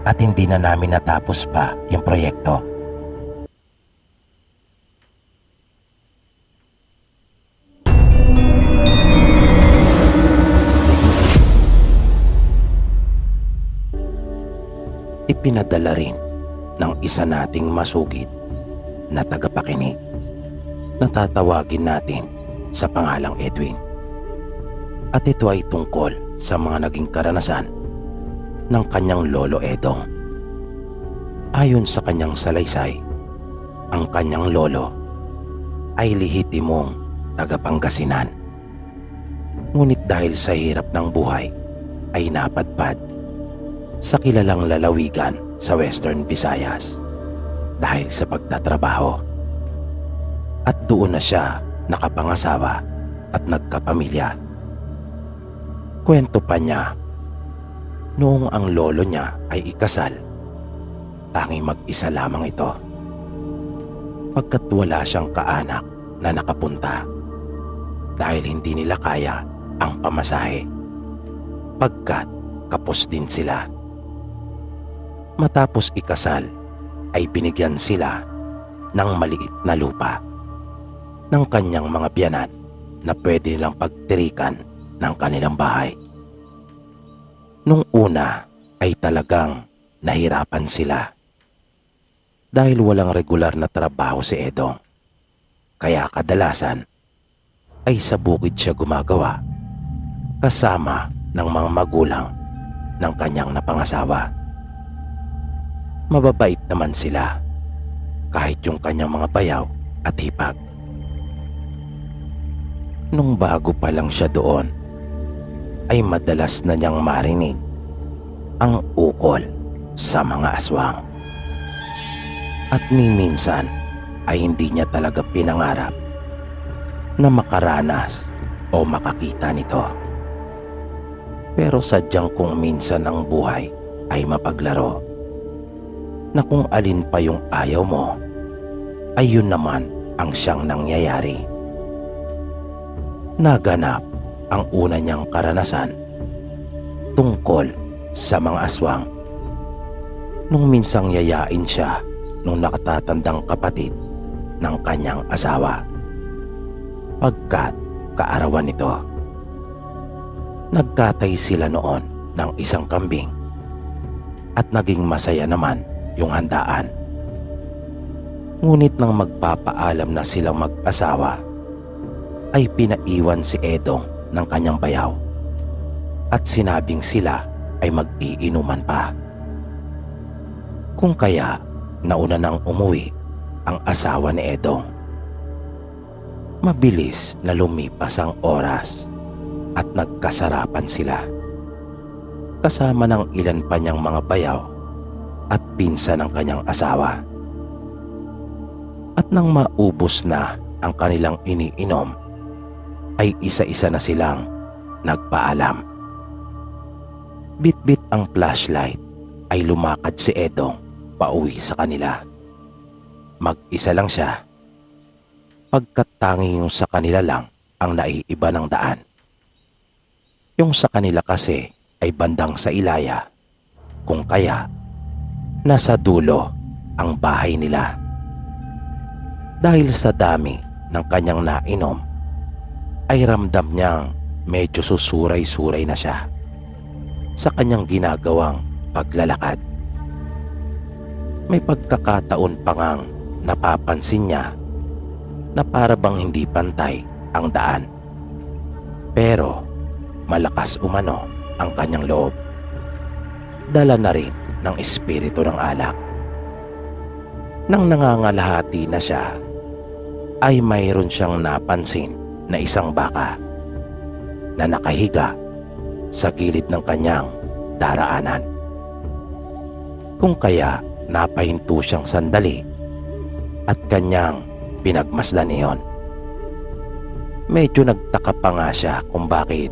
at hindi na namin natapos pa yung proyekto. Ipinadala rin ng isa nating masugid na tagapakinig na tatawagin natin sa pangalang Edwin. At ito ay tungkol sa mga naging karanasan ng kanyang lolo Edong. Ayon sa kanyang salaysay, ang kanyang lolo ay lehitimong taga-Pangasinan. Ngunit dahil sa hirap ng buhay ay napadpad sa kilalang lalawigan sa Western Visayas dahil sa pagtatrabaho. At doon na siya nakapangasawa at nagkapamilya. Kwento pa niya, noong ang lolo niya ay ikasal, tanging mag-isa lamang ito. Pagkat wala siyang kaanak na nakapunta dahil hindi nila kaya ang pamasahe, pagkat kapos din sila. Matapos ikasal ay binigyan sila ng maliit na lupa ng kanyang mga biyanan na pwede nilang pagtirikan ng kanilang bahay. Nung una ay talagang nahirapan sila dahil walang regular na trabaho si Edong. Kaya kadalasan ay sa bukid siya gumagawa kasama ng mga magulang ng kanyang napangasawa. Mababait naman sila kahit yung kanyang mga bayaw at hipag. Nung bago pa lang siya doon ay madalas na niyang marinig ang ukol sa mga aswang. At minsan ay hindi niya talaga pinangarap na makaranas o makakita nito. Pero sadyang kung minsan ang buhay ay mapaglaro, na kung alin pa yung ayaw mo, ay yun naman ang siyang nangyayari. Naganap ang una niyang karanasan tungkol sa mga aswang nung minsang yayain siya nung nakatatandang kapatid ng kanyang asawa, pagkat kaarawan nito. Nagkatay sila noon ng isang kambing at naging masaya naman yung handaan. Ngunit nang magpapaalam na silang mag-asawa ay pinaiwan si Edong ng kanyang bayaw at sinabing sila ay mag-iinuman pa. Kung kaya nauna nang umuwi ang asawa ni Edong. Mabilis na lumipas ang oras at nagkasarapan sila kasama ng ilan pa niyang mga bayaw at pinsan ng kanyang asawa. At nang maubos na ang kanilang iniinom ay isa-isa na silang nagpaalam. Bit-bit ang flashlight ay lumakad si Edong pauwi sa kanila. Mag-isa lang siya, pagkat tanging yung sa kanila lang ang naiiba ng daan. Yung sa kanila kasi ay bandang sa Ilaya, kung kaya nasa dulo ang bahay nila. Dahil sa dami ng kanyang nainom ay ramdam niyang medyo susuray-suray na siya sa kanyang ginagawang paglalakad. May pagkakataon pa ngang napapansin niya na para bang hindi pantay ang daan. Pero malakas umano ang kanyang loob. Dala na rin ng espiritu ng alak. Nang nangangalahati na siya, ay mayroon siyang napansin na isang baka na nakahiga sa gilid ng kanyang daraanan. Kung kaya napahinto siyang sandali at kanyang pinagmasdan iyon. Medyo nagtaka pa nga siya kung bakit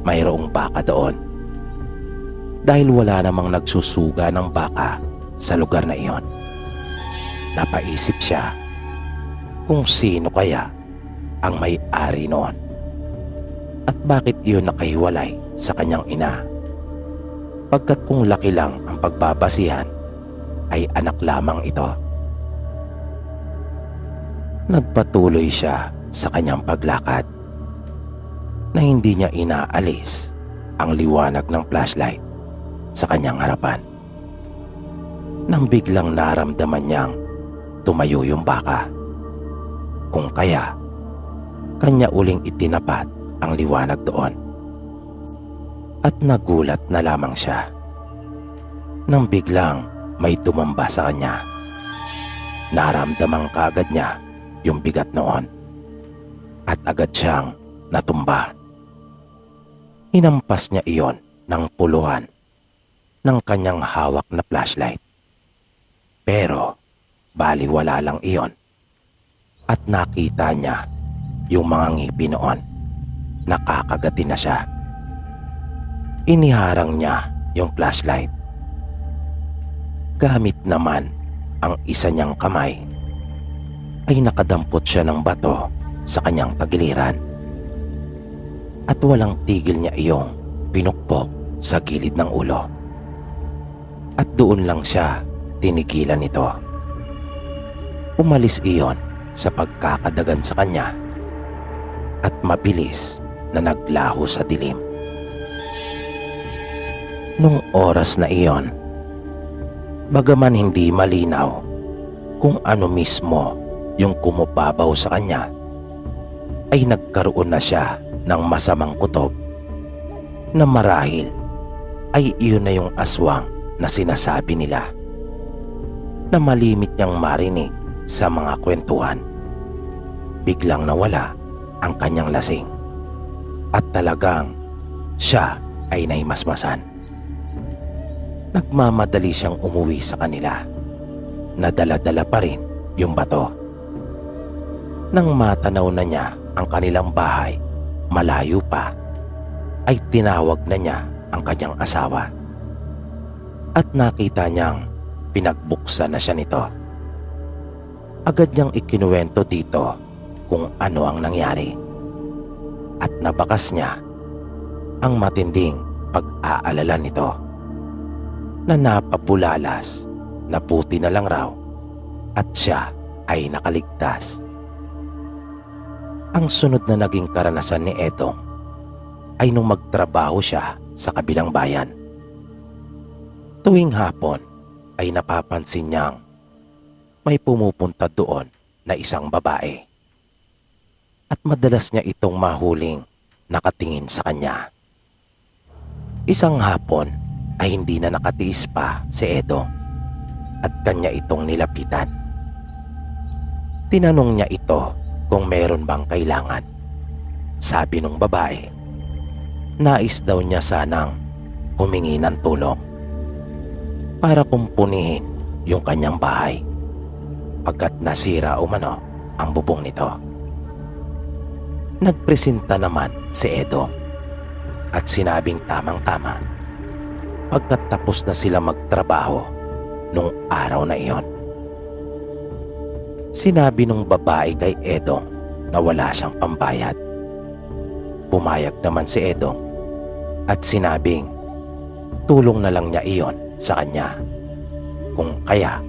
mayroong baka doon, dahil wala namang nagsusuga ng baka sa lugar na iyon. Napaisip siya kung sino kaya ang may-ari noon at bakit iyon nakahiwalay sa kanyang ina, pagkat kung laki lang ang pagbabasihan ay anak lamang ito. Nagpatuloy siya sa kanyang paglakad na hindi niya inaalis ang liwanag ng flashlight sa kanyang harapan, nang biglang naramdaman niyang tumayo yung baka. Kung kaya kanya uling itinapat ang liwanag doon, at nagulat na lamang siya nang biglang may tumamba sa kanya. Naramdaman kaagad niya yung bigat noon at agad siyang natumba. Hinampas niya iyon ng puluhan ng kanyang hawak na flashlight. Pero baliwala lang iyon at nakita niya yung mga ngipin noon. Nakakagati na siya. Iniharang niya yung flashlight. Gamit naman ang isa niyang kamay ay nakadampot siya ng bato sa kanyang tagiliran at walang tigil niya iyong pinukpok sa gilid ng ulo. At doon lang siya tinigilan nito. Umalis iyon sa pagkakadagan sa kanya at mabilis na naglaho sa dilim. Nung oras na iyon, bagaman hindi malinaw kung ano mismo yung kumubabaw sa kanya, ay nagkaroon na siya ng masamang kutob na marahil ay iyon na yung aswang na sinasabi nila na malimit niyang marinig sa mga kwentuhan. Biglang nawala ang kanyang lasing at talagang siya ay naimasmasan. Nagmamadali siyang umuwi sa kanila na dala-dala pa rin yung bato. Nang matanaw na niya ang kanilang bahay malayo pa, ay tinawag na niya ang kanyang asawa at nakita niyang pinagbuksan na siya nito. Agad niyang ikinuwento dito kung ano ang nangyari at nabakas niya ang matinding pag-aalala nito na napapulalas na buti na lang raw at siya ay nakaligtas. Ang sunod na naging karanasan ni Edong ay nung magtrabaho siya sa kabilang bayan. Tuwing hapon ay napapansin niyang may pumupunta doon na isang babae at madalas niya itong mahuling nakatingin sa kanya. Isang hapon ay hindi na nakatiis pa si Edong at kanya itong nilapitan. Tinanong niya ito kung meron bang kailangan. Sabi nung babae, nais daw niya sanang humingi ng tulong para kumpunihin yung kanyang bahay pagkat nasira umano ang bubong nito. Nagpresenta naman si Edong at sinabing tamang-tama pagkat tapos na sila magtrabaho nung araw na iyon. Sinabi nung babae kay Edong na wala siyang pambayad. Pumayag naman si Edong at sinabing tulong na lang niya iyon sa kanya, kung kaya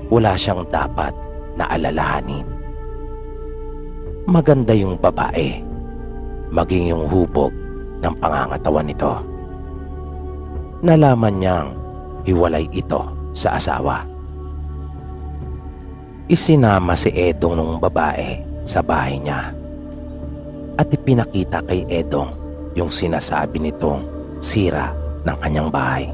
wala siyang dapat na alalahanin. Maganda yung babae, maging yung hubog ng pangangatawan nito. Nalaman niyang hiwalay ito sa asawa. Isinama si Edong nung babae sa bahay niya at ipinakita kay Edong yung sinasabi nitong sira ng kanyang bahay.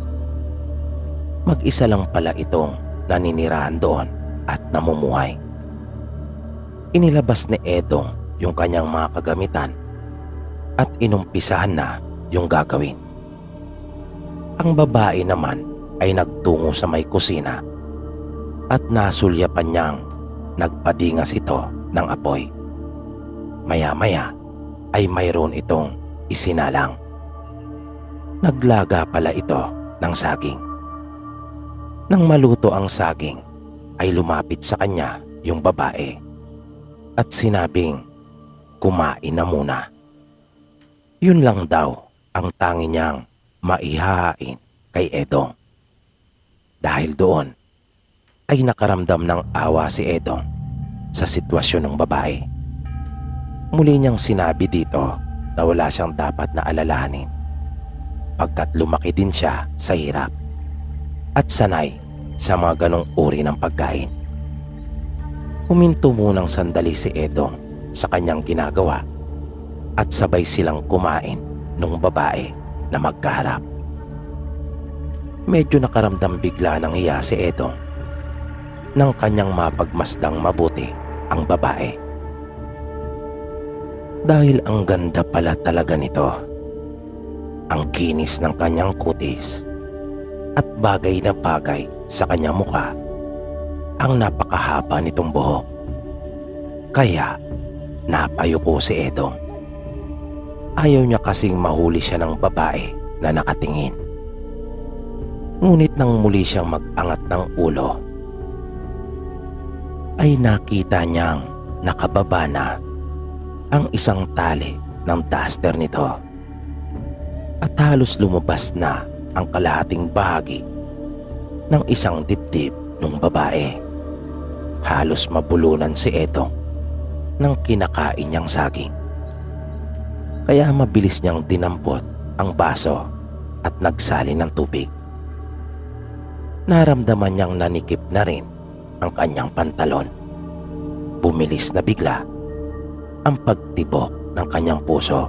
Mag-isa lang pala itong naninirahan doon at namumuhay. Inilabas ni Edong yung kanyang mga kagamitan at inumpisahan na yung gagawin. Ang babae naman ay nagtungo sa may kusina at nasulyapan niyang nagpadingas ito ng apoy. Maya-maya ay mayroon itong isinalang. Naglaga pala ito ng saging. Nang maluto ang saging, ay lumapit sa kanya yung babae at sinabing kumain na muna. Yun lang daw ang tangi niyang maihahain kay Edong. Dahil doon ay nakaramdam ng awa si Edong sa sitwasyon ng babae. Muli niyang sinabi dito na wala siyang dapat na alalahanin pagkat lumaki din siya sa hirap at sanay sa mga ganong uri ng pagkain. Huminto munang sandali si Edong sa kanyang ginagawa at sabay silang kumain ng babae na magkaharap. Medyo nakaramdam bigla ng hiya si Edong nang kanyang mapagmasdang mabuti ang babae. Dahil ang ganda pala talaga nito, ang kinis ng kanyang kutis at bagay na bagay sa kanyang mukha ang napakahaba nitong buhok. Kaya napayuko si Edong. Ayaw niya kasing mahuli siya ng babae na nakatingin. Ngunit nang muli siyang mag-angat ng ulo, ay nakita niyang nakababa na ang isang tali ng duster nito at halos lumabas na ang kalahating bahagi ng isang dibdib ng babae. Halos mabulunan si Edong ng kinakain niyang saging. Kaya mabilis niyang dinampot ang baso at nagsalin ng tubig. Naramdaman niyang nanikip na rin ang kanyang pantalon. Bumilis na bigla ang pagtibok ng kanyang puso.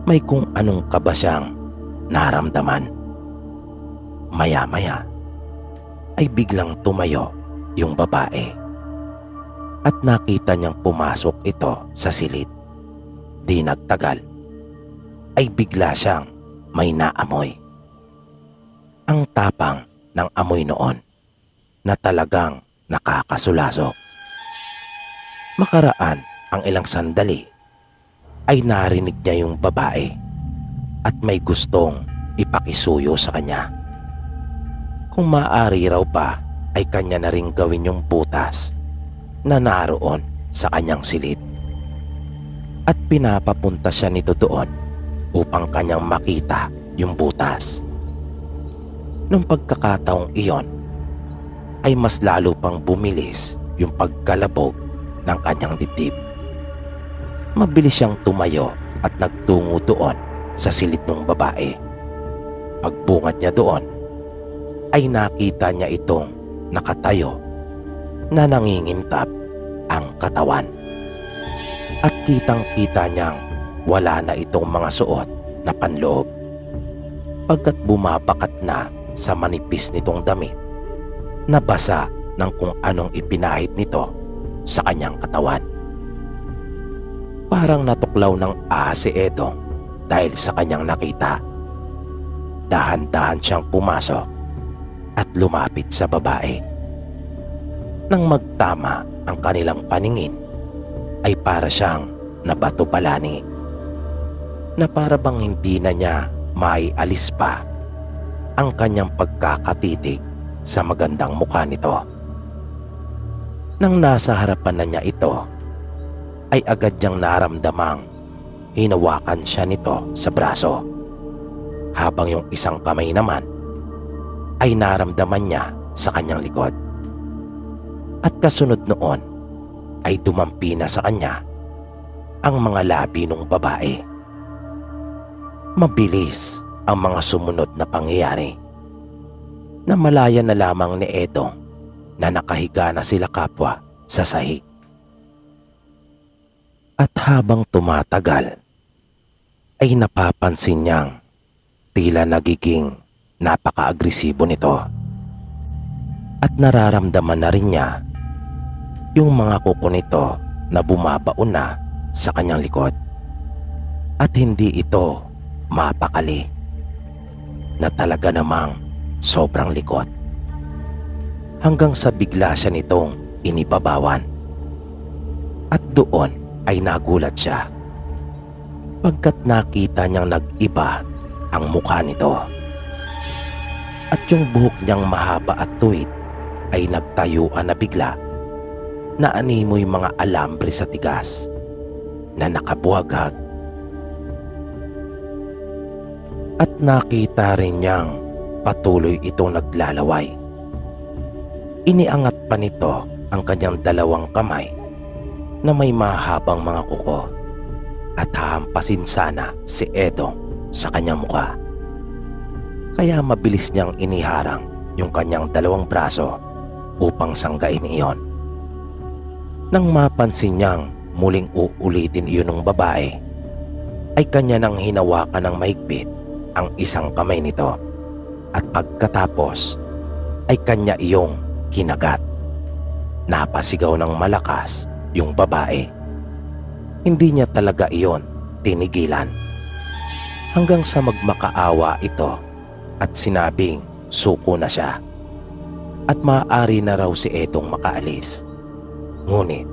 May kung anong kaba siyang naramdaman. Maya-maya ay biglang tumayo yung babae at nakita niyang pumasok ito sa silid. Di nagtagal ay bigla siyang may naamoy. Ang tapang ng amoy noon na talagang nakakasulasok. Makaraan ang ilang sandali ay narinig niya yung babae at may gustong ipakisuyo sa kanya. Kung maaari raw pa ay kanya na ring gawin yung butas na naroon sa kanyang silid. At pinapapunta siya nito doon upang kanyang makita yung butas. Nung pagkakataong iyon ay mas lalo pang bumilis yung pagkalabog ng kanyang dibdib. Mabilis siyang tumayo at nagtungo doon sa silid ng babae. Pagbungat niya doon ay nakita niya itong nakatayo na nangingintap ang katawan. At kitang-kita niyang wala na itong mga suot na panloob pagkat bumabakat na sa manipis nitong damit na basa ng kung anong ipinahid nito sa kanyang katawan. Parang natuklaw ng ahas si Edong dahil sa kanyang nakita. Dahan-dahan siyang pumasok at lumapit sa babae. Nang magtama ang kanilang paningin ay para siyang nabato palani na para bang hindi na niya maialis pa ang kanyang pagkakatitig sa magandang mukha nito. Nang nasa harapan na niya ito ay agad niyang naramdamang hinawakan siya nito sa braso, habang yung isang kamay naman ay naramdaman niya sa kanyang likod. At kasunod noon ay dumampi na sa kanya ang mga labi ng babae. Mabilis ang mga sumunod na pangyayari. Namalaya na lamang ni Edong na nakahiga na sila kapwa sa sahig. At habang tumatagal, ay napapansin niyang tila nagiging napaka-agresibo nito. At nararamdaman na rin niya yung mga kuko nito na bumabaon na sa kanyang likod. At hindi ito mapakali, na talaga namang sobrang likot. Hanggang sa bigla siya nitong inibabawan. At doon ay nagulat siya pagkat nakita niyang nag-iba ang mukha nito. At yung buhok niyang mahaba at tuwid ay nagtayuan na bigla, na animoy mga alambre sa tigas na nakabuhaghag. At nakita rin niyang patuloy itong naglalaway. Iniangat pa nito ang kanyang dalawang kamay na may mahabang mga kuko at hahampasin sana si Edong sa kanyang mukha. Kaya mabilis niyang iniharang yung kanyang dalawang braso upang sanggain iyon. Nang mapansin niyang muling uulitin iyon ng babae, ay kanya nang hinawakan ng mahigpit ang isang kamay nito, at pagkatapos ay kanya iyong kinagat. Napasigaw ng malakas yung babae. Hindi niya talaga iyon tinigilan, hanggang sa magmakaawa ito at sinabing suko na siya at maaari na raw si Edong makaalis. Ngunit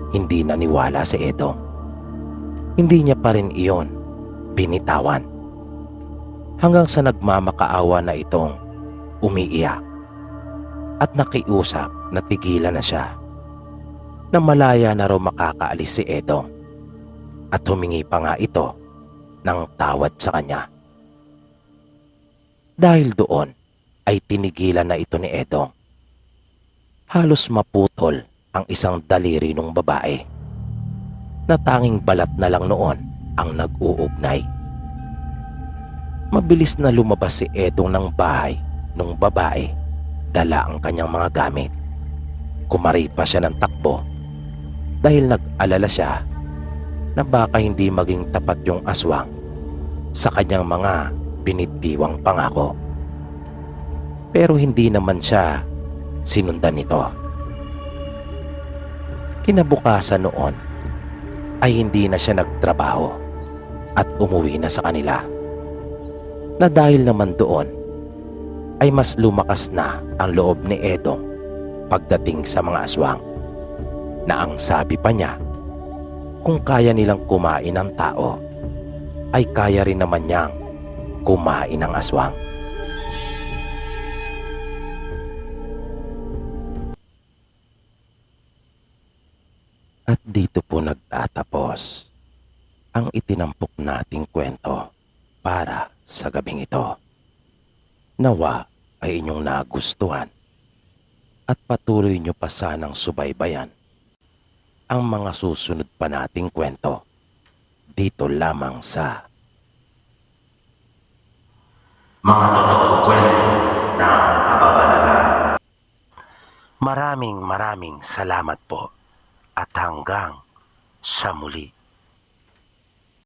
hindi naniwala si Edong. Hindi niya pa rin iyon binitawan, hanggang sa nagmamakaawa na itong umiiyak at nakiusap na tigilan na siya, na malaya na raw makakaalis si Edong, at humingi pa nga ito ng tawad sa kanya. Dahil doon ay tinigilan na ito ni Edong. Halos maputol ang isang daliri ng babae, na tanging balat na lang noon ang nag-uugnay. Mabilis na lumabas si Edong ng bahay ng babae, dala ang kanyang mga gamit. Kumari pa siya ng takbo dahil nag-alala siya na baka hindi maging tapat yung aswang sa kanyang mga binitiwang pangako. Pero hindi naman siya sinundan nito. Kinabukasan noon ay hindi na siya nagtrabaho at umuwi na sa kanila, na dahil naman doon ay mas lumakas na ang loob ni Edong pagdating sa mga aswang, na ang sabi pa niya, kung kaya nilang kumain ng tao, ay kaya rin naman niyang kumain ng aswang. At dito po nagtatapos ang itinampok nating kwento para sa gabing ito. Nawa ay inyong nagustuhan at patuloy nyo pa sanang subaybayan ang mga susunod pa nating kwento dito lamang sa Mga Totoong Kwento ng Kababalaghan. Maraming salamat po at hanggang sa muli.